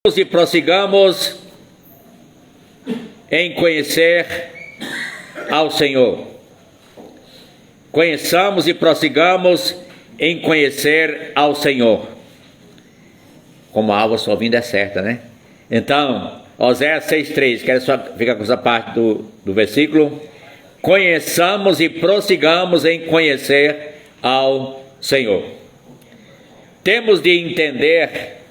E prossigamos em conhecer ao Senhor. Conheçamos e prossigamos em conhecer ao Senhor. Como a alva sua vinda é certa, né? Então, Oséias 6,3, quero só ficar com essa parte do versículo. Conheçamos e prossigamos em conhecer ao Senhor. Temos de entender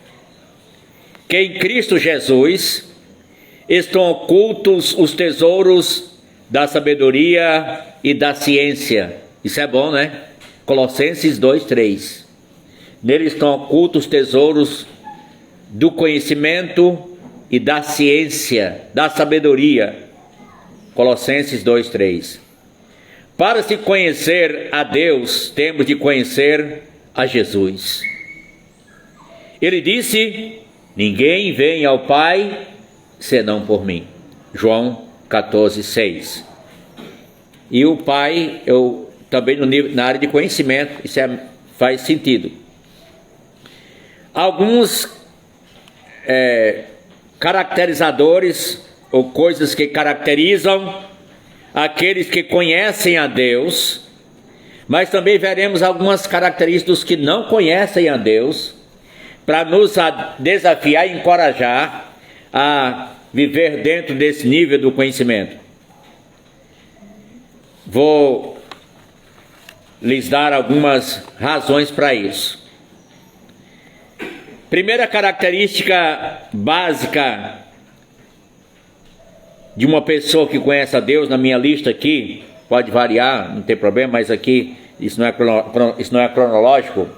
que em Cristo Jesus estão ocultos os tesouros da sabedoria e da ciência. Isso é bom, né? Colossenses 2,3. Nele estão ocultos os tesouros do conhecimento e da ciência, da sabedoria. Colossenses 2,3. Para se conhecer a Deus, temos de conhecer a Jesus. Ele disse: ninguém vem ao Pai senão por mim. João 14,6. E o Pai, eu também na área de conhecimento, isso faz sentido. Alguns caracterizadores ou coisas que caracterizam aqueles que conhecem a Deus, mas também veremos algumas características dos que não conhecem a Deus, para nos desafiar e encorajar a viver dentro desse nível do conhecimento. Vou lhes dar algumas razões para isso. Primeira característica básica de uma pessoa que conhece a Deus, na minha lista aqui, pode variar, não tem problema, mas aqui isso não é cronológico.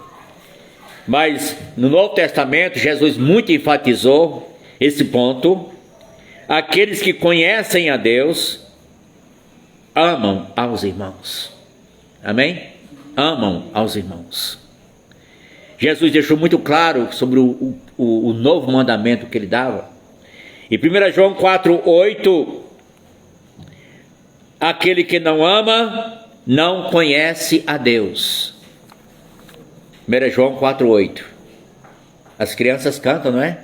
Mas no Novo Testamento, Jesus muito enfatizou esse ponto. Aqueles que conhecem a Deus amam aos irmãos. Amém? Amam aos irmãos. Jesus deixou muito claro sobre o novo mandamento que ele dava. Em 1 João 4,8, aquele que não ama não conhece a Deus. 1 João 4,8. As crianças cantam, não é?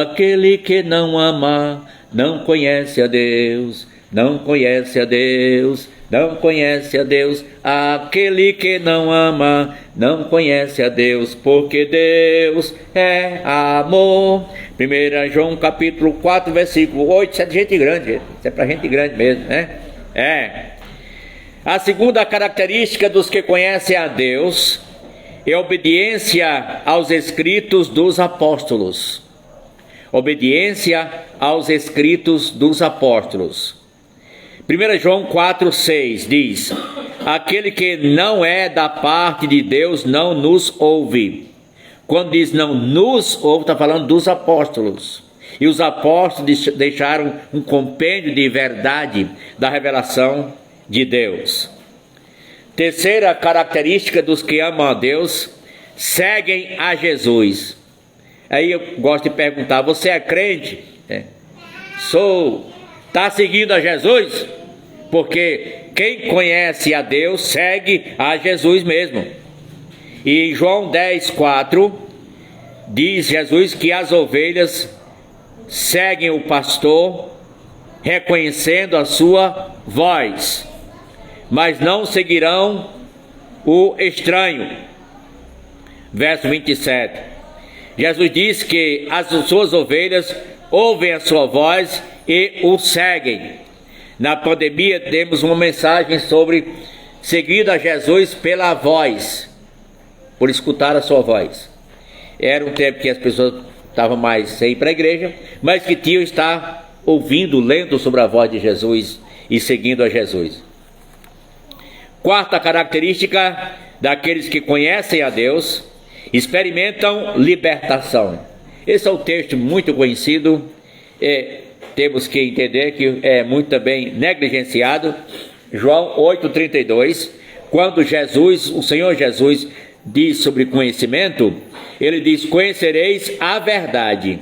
Aquele que não ama não conhece a Deus, não conhece a Deus, não conhece a Deus. Aquele que não ama não conhece a Deus, porque Deus é amor. 1 João capítulo 4, versículo 8. Isso é de gente grande, isso é para gente grande mesmo, né? A segunda característica dos que conhecem a Deus é obediência aos escritos dos apóstolos. Obediência aos escritos dos apóstolos. 1 João 4,6 diz: aquele que não é da parte de Deus não nos ouve. Quando diz não nos ouve, está falando dos apóstolos. E os apóstolos deixaram um compêndio de verdade da revelação de Deus. Terceira característica dos que amam a Deus: seguem a Jesus. Aí eu gosto de perguntar: você é crente? Está seguindo a Jesus? Porque quem conhece a Deus segue a Jesus mesmo. E em João 10,4 diz Jesus que as ovelhas seguem o pastor, reconhecendo a sua voz, mas não seguirão o estranho. Verso 27. Jesus diz que as suas ovelhas ouvem a sua voz e o seguem. Na pandemia temos uma mensagem sobre seguir a Jesus pela voz, por escutar a sua voz. Era um tempo que as pessoas estavam mais sem ir para a igreja, mas que tinham estar ouvindo, lendo sobre a voz de Jesus e seguindo a Jesus. Quarta característica daqueles que conhecem a Deus: experimentam libertação. Esse é um texto muito conhecido, temos que entender que é muito também negligenciado. João 8,32, quando o Senhor Jesus diz sobre conhecimento, ele diz: conhecereis a verdade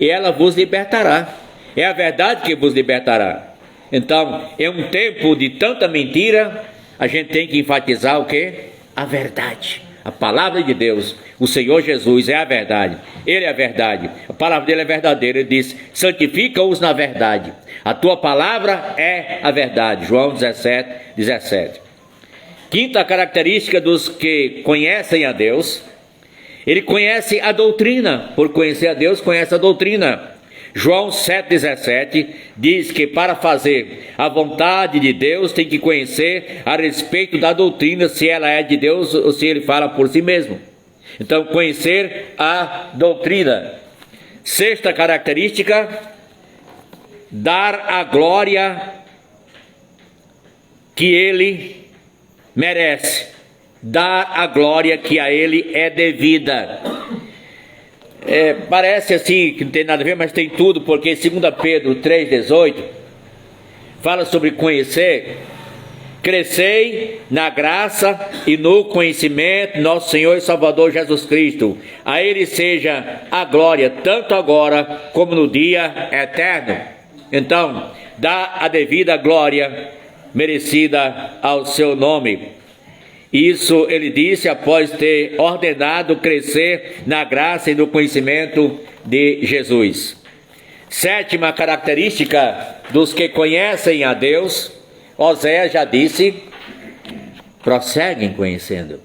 e ela vos libertará. É a verdade que vos libertará. Então, é um tempo de tanta mentira, a gente tem que enfatizar o quê? A verdade. A palavra de Deus, o Senhor Jesus é a verdade. Ele é a verdade. A palavra dele é verdadeira. Ele diz: santifica-os na verdade. A tua palavra é a verdade. João 17, 17. Quinta característica dos que conhecem a Deus: ele conhece a doutrina. Por conhecer a Deus, conhece a doutrina. João 7,17 diz que para fazer a vontade de Deus tem que conhecer a respeito da doutrina, se ela é de Deus ou se ele fala por si mesmo. Então, conhecer a doutrina. Sexta característica: dar a glória que ele merece. Dar a glória que a ele é devida. Parece assim que não tem nada a ver, mas tem tudo, porque 2 Pedro 3,18 fala sobre conhecer. Crescei na graça e no conhecimento de nosso Senhor e Salvador Jesus Cristo. A ele seja a glória, tanto agora como no dia eterno. Então, dá a devida glória merecida ao seu nome. Isso ele disse após ter ordenado crescer na graça e no conhecimento de Jesus. Sétima característica dos que conhecem a Deus: Oséias já disse, prosseguem conhecendo.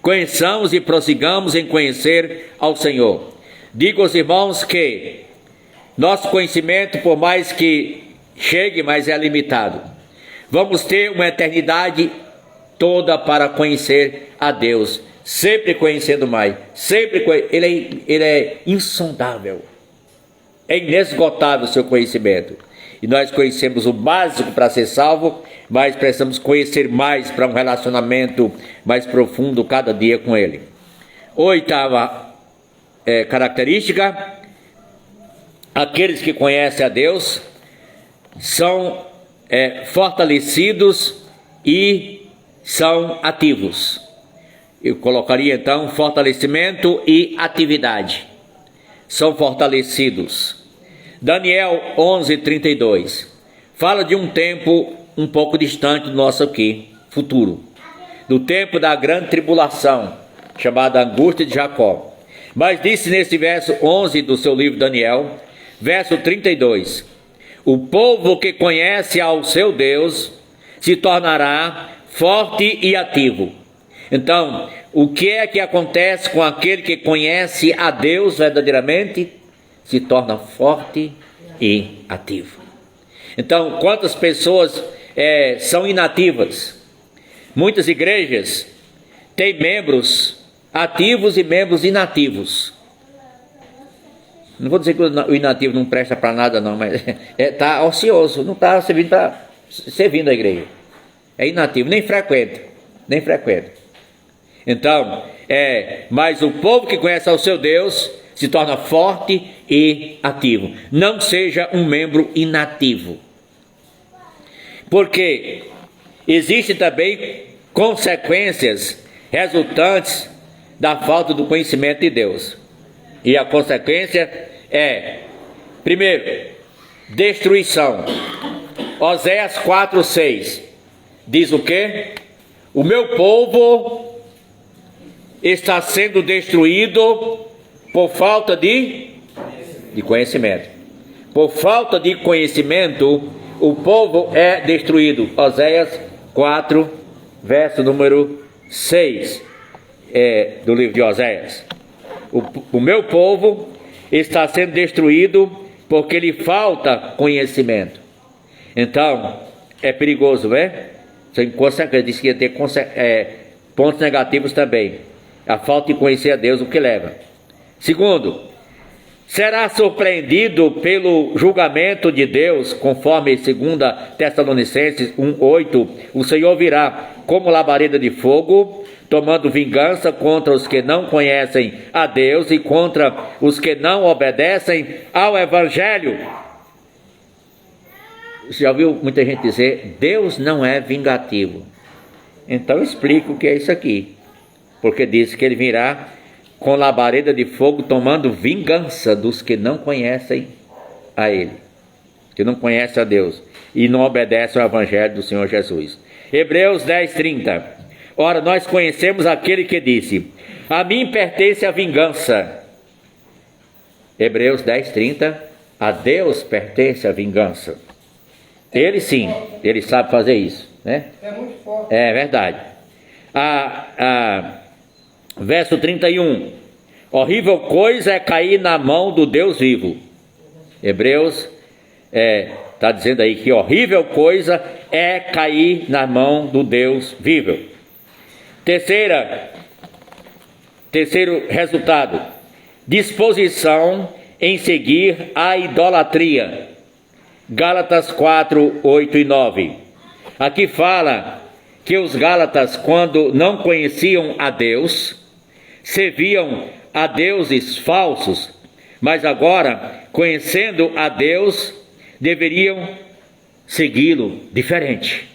Conheçamos e prossigamos em conhecer ao Senhor. Digo aos irmãos que nosso conhecimento, por mais que chegue, mas é limitado. Vamos ter uma eternidade toda para conhecer a Deus, sempre conhecendo mais, ele é insondável, é inesgotável o seu conhecimento, e nós conhecemos o básico para ser salvo, mas precisamos conhecer mais para um relacionamento mais profundo cada dia com ele. Oitava característica: aqueles que conhecem a Deus são fortalecidos e são ativos. Eu colocaria então fortalecimento e atividade. São fortalecidos. Daniel 11:32 fala de um tempo um pouco distante do nosso aqui, futuro, do tempo da grande tribulação, chamada angústia de Jacó. Mas disse nesse verso 11 do seu livro Daniel, verso 32: o povo que conhece ao seu Deus se tornará forte e ativo. Então, o que é que acontece com aquele que conhece a Deus verdadeiramente? Se torna forte e ativo. Então, quantas pessoas são inativas? Muitas igrejas têm membros ativos e membros inativos. Não vou dizer que o inativo não presta para nada não, mas está ocioso, não está servindo a igreja. É inativo, nem frequenta. Então, mas o povo que conhece ao seu Deus se torna forte e ativo. Não seja um membro inativo. Porque existem também consequências resultantes da falta do conhecimento de Deus. E a consequência é, primeiro, destruição. Oséias 4:6 diz o quê? O meu povo está sendo destruído por falta de conhecimento. Por falta de conhecimento, o povo é destruído. Oséias 4, verso número 6, do livro de Oséias. O meu povo está sendo destruído porque lhe falta conhecimento. Então, é perigoso, né? Sem consequência, diz que ia ter pontos negativos também. A falta de conhecer a Deus, o que leva. Segundo, será surpreendido pelo julgamento de Deus, conforme 2 Tessalonicenses 1:8, o Senhor virá como labareda de fogo, tomando vingança contra os que não conhecem a Deus e contra os que não obedecem ao Evangelho. Você já ouviu muita gente dizer, Deus não é vingativo. Então eu explico o que é isso aqui. Porque diz que ele virá com labareda de fogo, tomando vingança dos que não conhecem a ele, que não conhecem a Deus e não obedecem ao Evangelho do Senhor Jesus. Hebreus 10:30. Ora, nós conhecemos aquele que disse: a mim pertence a vingança. Hebreus 10:30, a Deus pertence a vingança. Ele sim, ele sabe fazer isso, né? É muito forte. É verdade. Verso 31, horrível coisa é cair na mão do Deus vivo. Hebreus está dizendo aí que horrível coisa é cair na mão do Deus vivo. Terceiro resultado, disposição em seguir a idolatria. Gálatas 4, 8 e 9. Aqui fala que os gálatas, quando não conheciam a Deus, serviam a deuses falsos, mas agora, conhecendo a Deus, deveriam segui-lo diferente.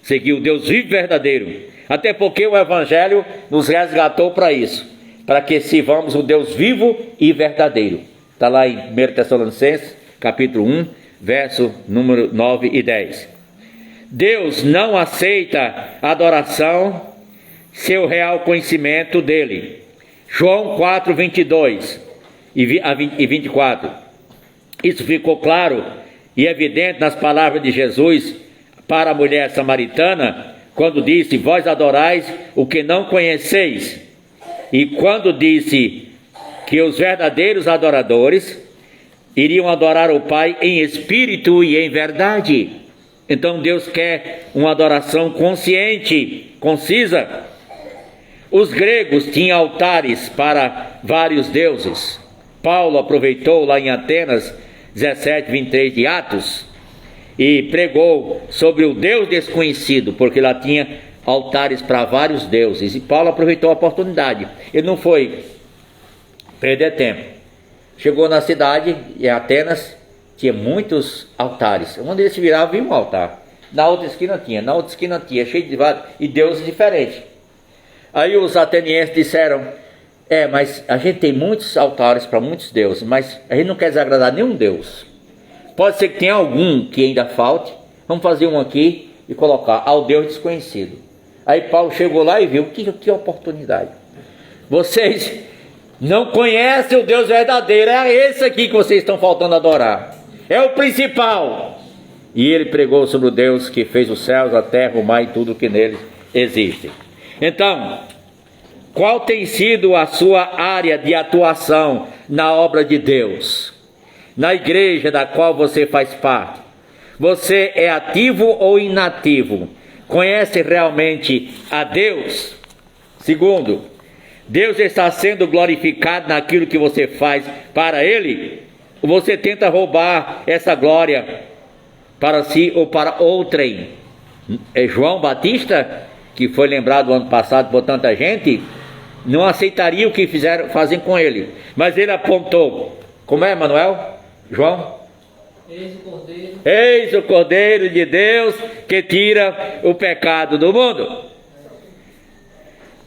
Seguir o Deus vivo e verdadeiro. Até porque o Evangelho nos resgatou para isso, para que sirvamos o Deus vivo e verdadeiro. Está lá em 1 Tessalonicenses, capítulo 1, verso número 9 e 10. Deus não aceita adoração sem o real conhecimento dele. João 4, 22 e 24. Isso ficou claro e evidente nas palavras de Jesus para a mulher samaritana, quando disse: vós adorais o que não conheceis. E quando disse que os verdadeiros adoradores iriam adorar o Pai em espírito e em verdade. Então Deus quer uma adoração consciente, concisa. Os gregos tinham altares para vários deuses. Paulo aproveitou lá em Atenas 17, 23 de Atos e pregou sobre o Deus desconhecido, porque lá tinha altares para vários deuses. E Paulo aproveitou a oportunidade. Ele não foi perder tempo. Chegou na cidade, em Atenas, tinha muitos altares. Onde ele se virava, havia um altar. Na outra esquina tinha, cheio de vários, e deuses diferentes. Aí os atenienses disseram: mas a gente tem muitos altares para muitos deuses, mas a gente não quer desagradar nenhum deus. Pode ser que tenha algum que ainda falte. Vamos fazer um aqui e colocar ao Deus desconhecido. Aí Paulo chegou lá e viu: que oportunidade. Vocês não conhecem o Deus verdadeiro, é esse aqui que vocês estão faltando adorar. É o principal. E ele pregou sobre o Deus que fez os céus, a terra, o mar e tudo que neles existe. Então, qual tem sido a sua área de atuação na obra de Deus? Na igreja da qual você faz parte? Você é ativo ou inativo? Conhece realmente a Deus? Segundo, Deus está sendo glorificado naquilo que você faz para Ele? Ou você tenta roubar essa glória para si ou para outrem? João Batista, que foi lembrado ano passado por tanta gente, não aceitaria o que fazem com ele. Mas ele apontou: como é, Manuel? João? Eis o Cordeiro de Deus que tira o pecado do mundo.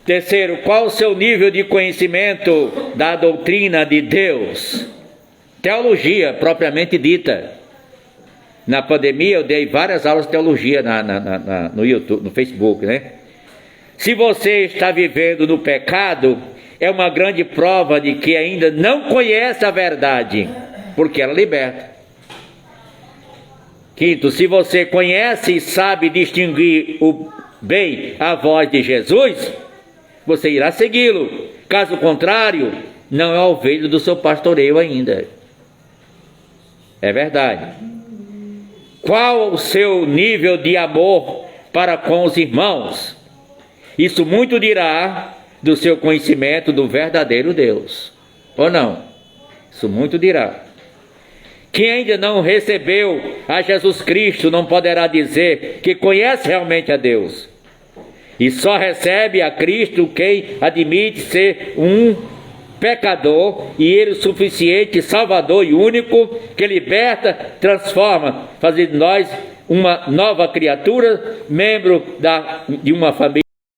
Terceiro, qual o seu nível de conhecimento da doutrina de Deus? Teologia propriamente dita. Na pandemia eu dei várias aulas de teologia no YouTube, no Facebook, né? Se você está vivendo no pecado, é uma grande prova de que ainda não conhece a verdade, porque ela liberta. Quinto, se você conhece e sabe distinguir bem a voz de Jesus, você irá segui-lo. Caso contrário, não é ovelha do seu pastoreio ainda. É verdade. Qual o seu nível de amor para com os irmãos? Isso muito dirá do seu conhecimento do verdadeiro Deus. Ou não? Isso muito dirá. Quem ainda não recebeu a Jesus Cristo não poderá dizer que conhece realmente a Deus. E só recebe a Cristo quem admite ser um pecador e Ele o suficiente, Salvador e único, que liberta, transforma, fazendo de nós uma nova criatura, membro de uma família.